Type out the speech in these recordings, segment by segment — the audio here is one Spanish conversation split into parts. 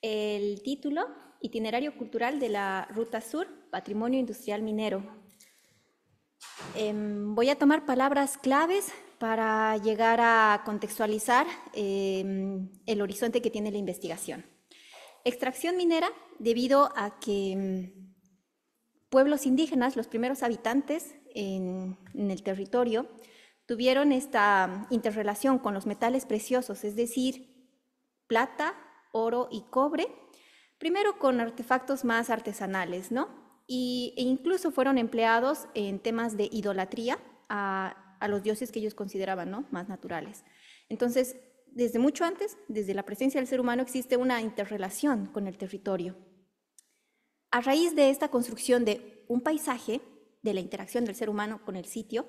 El título, Itinerario Cultural de la Ruta Sur, Patrimonio Industrial Minero. Voy a tomar palabras claves para llegar a contextualizar el horizonte que tiene la investigación. Extracción minera debido a que pueblos indígenas, los primeros habitantes en el territorio, tuvieron esta interrelación con los metales preciosos, es decir, plata, oro y cobre, primero con artefactos más artesanales, ¿no? E incluso fueron empleados en temas de idolatría a los dioses que ellos consideraban, ¿no?, más naturales. Entonces, desde mucho antes, desde la presencia del ser humano, existe una interrelación con el territorio. A raíz de esta construcción de un paisaje, de la interacción del ser humano con el sitio,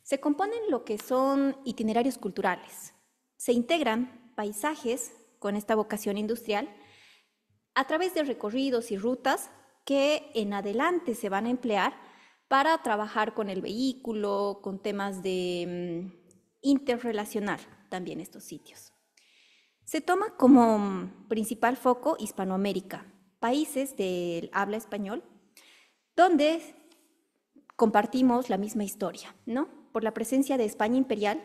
se componen lo que son itinerarios culturales. Se integran paisajes con esta vocación industrial a través de recorridos y rutas que en adelante se van a emplear para trabajar con el vehículo, con temas de interrelacionar también estos sitios. Se toma como principal foco Hispanoamérica, países del habla español, donde compartimos la misma historia, ¿no? Por la presencia de España imperial,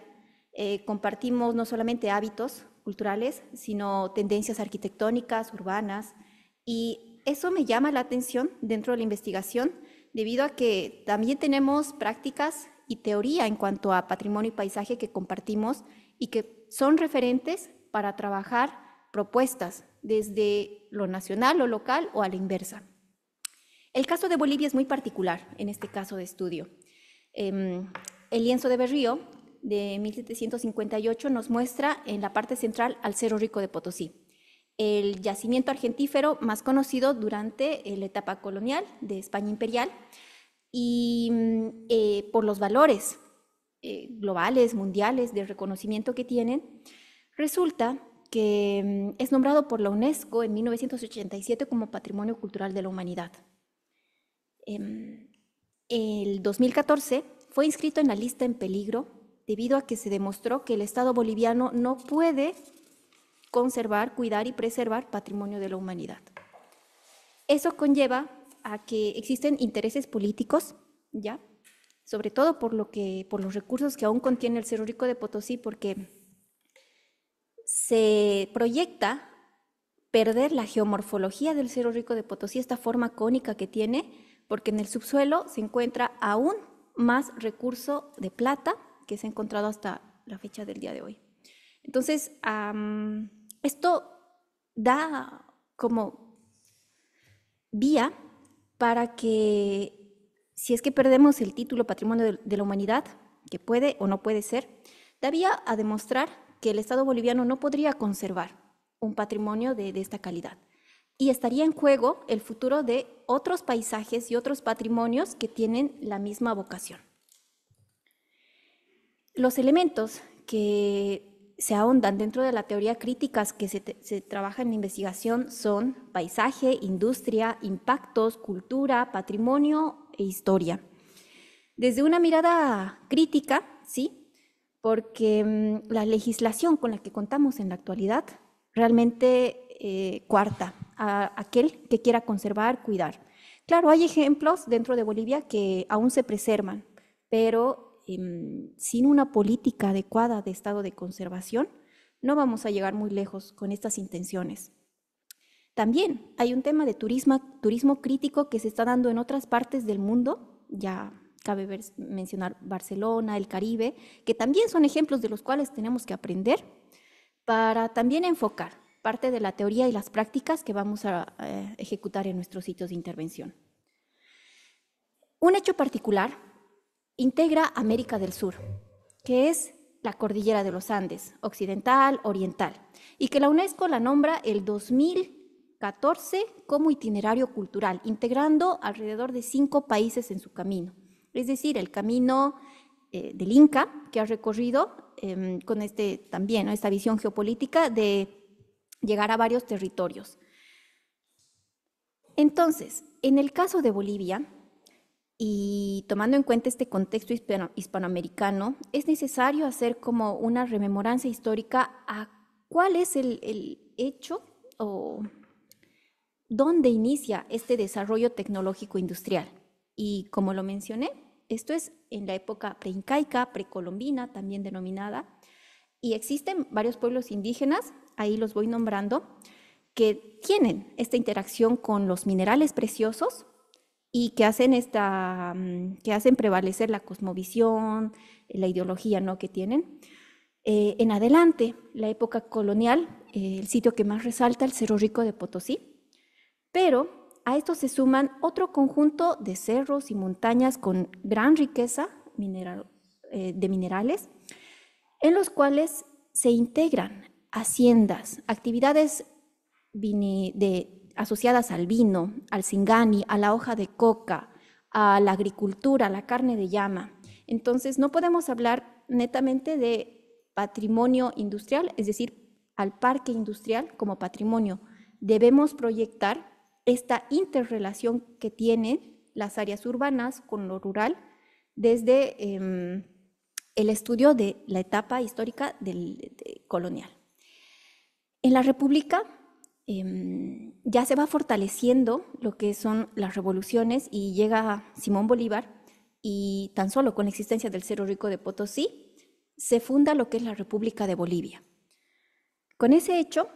compartimos no solamente hábitos culturales, sino tendencias arquitectónicas, urbanas, y eso me llama la atención dentro de la investigación, debido a que también tenemos prácticas y teoría en cuanto a patrimonio y paisaje que compartimos y que son referentes para trabajar propuestas desde lo nacional, lo local o a la inversa. El caso de Bolivia es muy particular en este caso de estudio. El lienzo de Berrío de 1758 nos muestra en la parte central al Cerro Rico de Potosí, el yacimiento argentífero más conocido durante la etapa colonial de España imperial, y por los valores globales, mundiales, de reconocimiento que tienen, resulta que es nombrado por la UNESCO en 1987 como Patrimonio Cultural de la Humanidad. El 2014 fue inscrito en la lista en peligro debido a que se demostró que el Estado boliviano no puede conservar, cuidar y preservar patrimonio de la humanidad. Eso conlleva a que existen intereses políticos, ¿ya?, sobre todo por los recursos que aún contiene el Cerro Rico de Potosí, porque se proyecta perder la geomorfología del Cerro Rico de Potosí, esta forma cónica que tiene, porque en el subsuelo se encuentra aún más recurso de plata que se ha encontrado hasta la fecha del día de hoy. Entonces, esto da como vía para que, si es que perdemos el título Patrimonio de la Humanidad, que puede o no puede ser, da vía a demostrar que el Estado boliviano no podría conservar un patrimonio de esta calidad. Y estaría en juego el futuro de otros paisajes y otros patrimonios que tienen la misma vocación. Los elementos que se ahondan dentro de la teoría críticas que se trabaja en la investigación son paisaje, industria, impactos, cultura, patrimonio e historia. Desde una mirada crítica, ¿sí?, porque la legislación con la que contamos en la actualidad realmente coarta a aquel que quiera conservar, cuidar. Claro, hay ejemplos dentro de Bolivia que aún se preservan, pero sin una política adecuada de estado de conservación, no vamos a llegar muy lejos con estas intenciones. También hay un tema de turismo crítico que se está dando en otras partes del mundo, ya cabe mencionar Barcelona, el Caribe, que también son ejemplos de los cuales tenemos que aprender para también enfocar parte de la teoría y las prácticas que vamos a ejecutar en nuestros sitios de intervención. Un hecho particular integra América del Sur, que es la cordillera de los Andes, occidental, oriental, y que la UNESCO la nombra el 2014 como itinerario cultural, integrando alrededor de 5 países en su camino. Es decir, el camino del Inca, que ha recorrido con también, ¿no?, esta visión geopolítica de llegar a varios territorios. Entonces, en el caso de Bolivia, y tomando en cuenta este contexto hispanoamericano, es necesario hacer como una rememoranza histórica a cuál es el hecho o dónde inicia este desarrollo tecnológico industrial. Y como lo mencioné, esto es en la época preincaica, precolombina, también denominada, y existen varios pueblos indígenas, ahí los voy nombrando, que tienen esta interacción con los minerales preciosos y que hacen prevalecer la cosmovisión, la ideología, ¿no?, que tienen. En adelante, la época colonial, el sitio que más resalta, el Cerro Rico de Potosí, pero a esto se suman otro conjunto de cerros y montañas con gran riqueza de minerales, en los cuales se integran haciendas, actividades asociadas al vino, al singani, a la hoja de coca, a la agricultura, a la carne de llama. Entonces, no podemos hablar netamente de patrimonio industrial, es decir, al parque industrial como patrimonio. Debemos proyectar esta interrelación que tienen las áreas urbanas con lo rural desde el estudio de la etapa histórica colonial. En la República ya se va fortaleciendo lo que son las revoluciones y llega Simón Bolívar y tan solo con la existencia del Cerro Rico de Potosí se funda lo que es la República de Bolivia. Con ese hecho,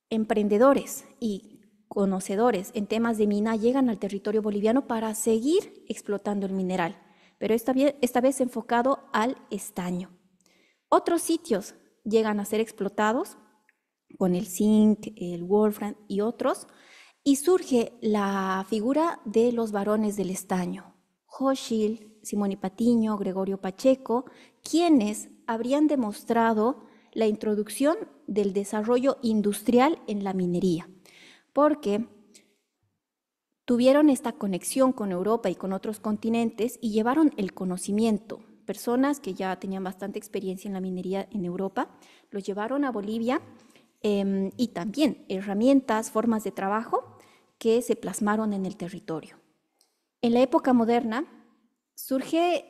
emprendedores y conocedores en temas de mina llegan al territorio boliviano para seguir explotando el mineral, pero esta vez enfocado al estaño. Otros sitios llegan a ser explotados con el zinc, el wolfram y otros, y surge la figura de los varones del estaño, Hochschild, Simón y Patiño, Gregorio Pacheco, quienes habrían demostrado la introducción del desarrollo industrial en la minería, porque tuvieron esta conexión con Europa y con otros continentes y llevaron el conocimiento. Personas que ya tenían bastante experiencia en la minería en Europa, los llevaron a Bolivia y también herramientas, formas de trabajo que se plasmaron en el territorio. En la época moderna surge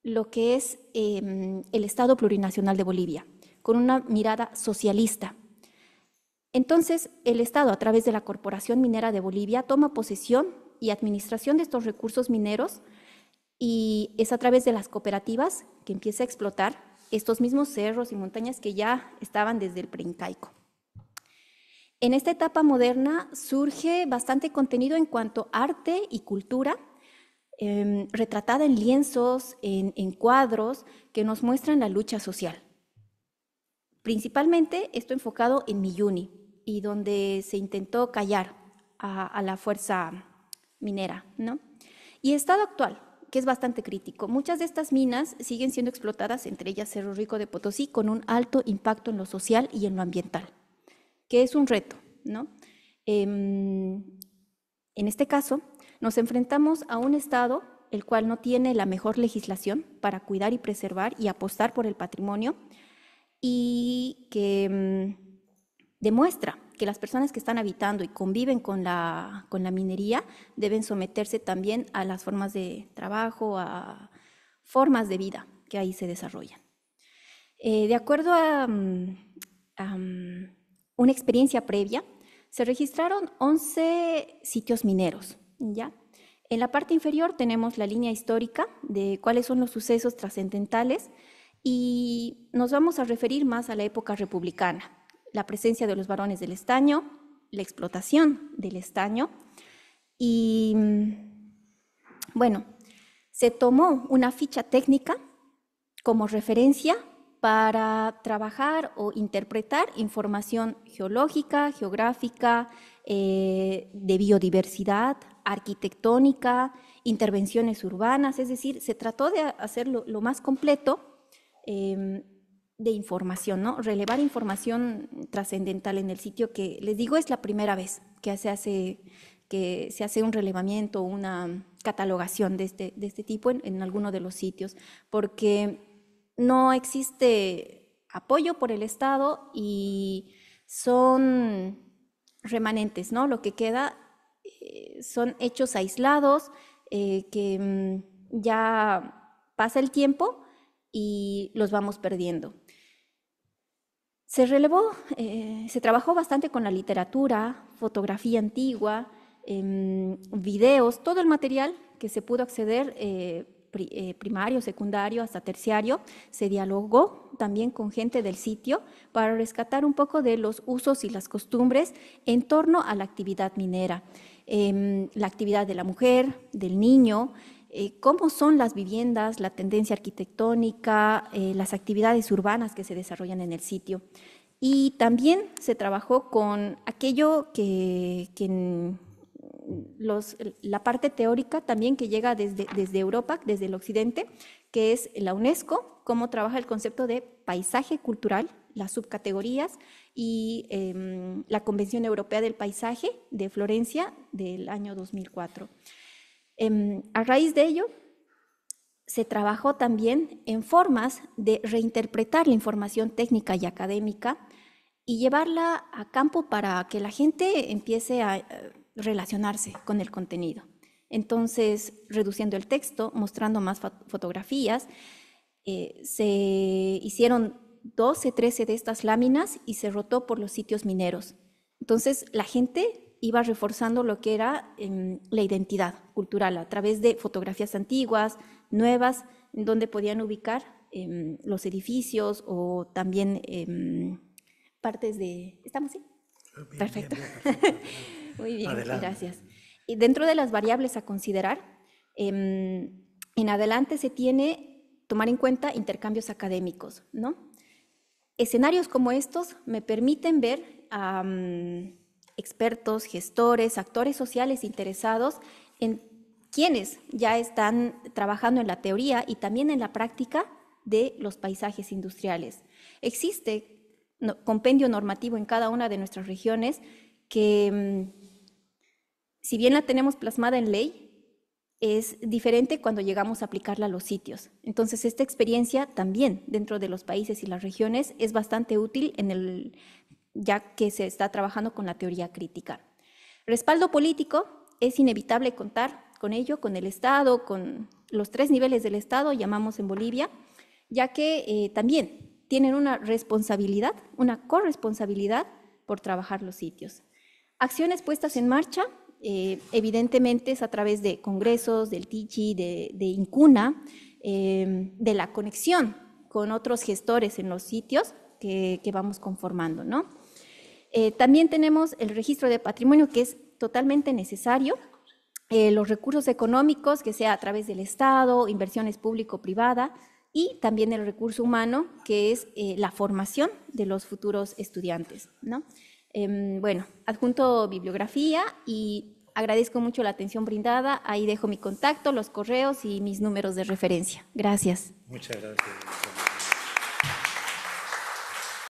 lo que es el Estado Plurinacional de Bolivia, con una mirada socialista. Entonces, el Estado, a través de la Corporación Minera de Bolivia, toma posesión y administración de estos recursos mineros y es a través de las cooperativas que empieza a explotar estos mismos cerros y montañas que ya estaban desde el preincaico. En esta etapa moderna surge bastante contenido en cuanto a arte y cultura, retratada en lienzos, en cuadros que nos muestran la lucha social. Principalmente esto enfocado en Miyuni y donde se intentó callar a la fuerza minera, ¿no? Y estado actual, que es bastante crítico. Muchas de estas minas siguen siendo explotadas, entre ellas Cerro Rico de Potosí, con un alto impacto en lo social y en lo ambiental, que es un reto, ¿no? En este caso, nos enfrentamos a un Estado el cual no tiene la mejor legislación para cuidar y preservar y apostar por el patrimonio y que demuestra que las personas que están habitando y conviven con la minería deben someterse también a las formas de trabajo, a formas de vida que ahí se desarrollan. De acuerdo a una experiencia previa, se registraron 11 sitios mineros, ¿ya? En la parte inferior tenemos la línea histórica de cuáles son los sucesos trascendentales y nos vamos a referir más a la época republicana, la presencia de los varones del estaño, la explotación del estaño y, bueno, se tomó una ficha técnica como referencia para trabajar o interpretar información geológica, geográfica, de biodiversidad, arquitectónica, intervenciones urbanas, es decir, se trató de hacerlo lo más completo de información, ¿no? Relevar información trascendental en el sitio que, les digo, es la primera vez que se hace un relevamiento, una catalogación de este tipo en alguno de los sitios, porque no existe apoyo por el Estado y son remanentes, ¿no? Lo que queda son hechos aislados que ya pasa el tiempo y los vamos perdiendo. Se trabajó bastante con la literatura, fotografía antigua, videos, todo el material que se pudo acceder, primario, secundario, hasta terciario. Se dialogó también con gente del sitio para rescatar un poco de los usos y las costumbres en torno a la actividad minera, la actividad de la mujer, del niño, cómo son las viviendas, la tendencia arquitectónica, las actividades urbanas que se desarrollan en el sitio. Y también se trabajó con aquello la parte teórica también que llega desde Europa, desde el occidente, que es la UNESCO, cómo trabaja el concepto de paisaje cultural, las subcategorías y la Convención Europea del Paisaje de Florencia del año 2004. A raíz de ello, se trabajó también en formas de reinterpretar la información técnica y académica y llevarla a campo para que la gente empiece a relacionarse con el contenido. Entonces, reduciendo el texto, mostrando más fotografías, se hicieron 12, 13 de estas láminas y se rotó por los sitios mineros. Entonces, la gente iba reforzando lo que era la identidad cultural a través de fotografías antiguas, nuevas, en donde podían ubicar los edificios o también partes de... ¿Estamos así? Bien, perfecto. Bien, perfecto. Muy bien, adelante. Gracias. Y dentro de las variables a considerar, en adelante se tiene tomar en cuenta intercambios académicos, ¿no? Escenarios como estos me permiten ver a expertos, gestores, actores sociales interesados en quienes ya están trabajando en la teoría y también en la práctica de los paisajes industriales. Existe compendio normativo en cada una de nuestras regiones que, si bien la tenemos plasmada en ley, es diferente cuando llegamos a aplicarla a los sitios. Entonces, esta experiencia también dentro de los países y las regiones es bastante útil ya que se está trabajando con la teoría crítica. Respaldo político, es inevitable contar con ello, con el Estado, con los 3 niveles del Estado, llamamos en Bolivia, ya que también tienen una responsabilidad, una corresponsabilidad por trabajar los sitios. Acciones puestas en marcha, evidentemente es a través de congresos, del TICHI, de INCUNA, de la conexión con otros gestores en los sitios que vamos conformando, ¿no? También tenemos el registro de patrimonio, que es totalmente necesario, los recursos económicos, que sea a través del Estado, inversiones público-privada, y también el recurso humano, que es la formación de los futuros estudiantes, ¿no? Bueno, adjunto bibliografía y agradezco mucho la atención brindada. Ahí dejo mi contacto, los correos y mis números de referencia. Gracias. Muchas gracias.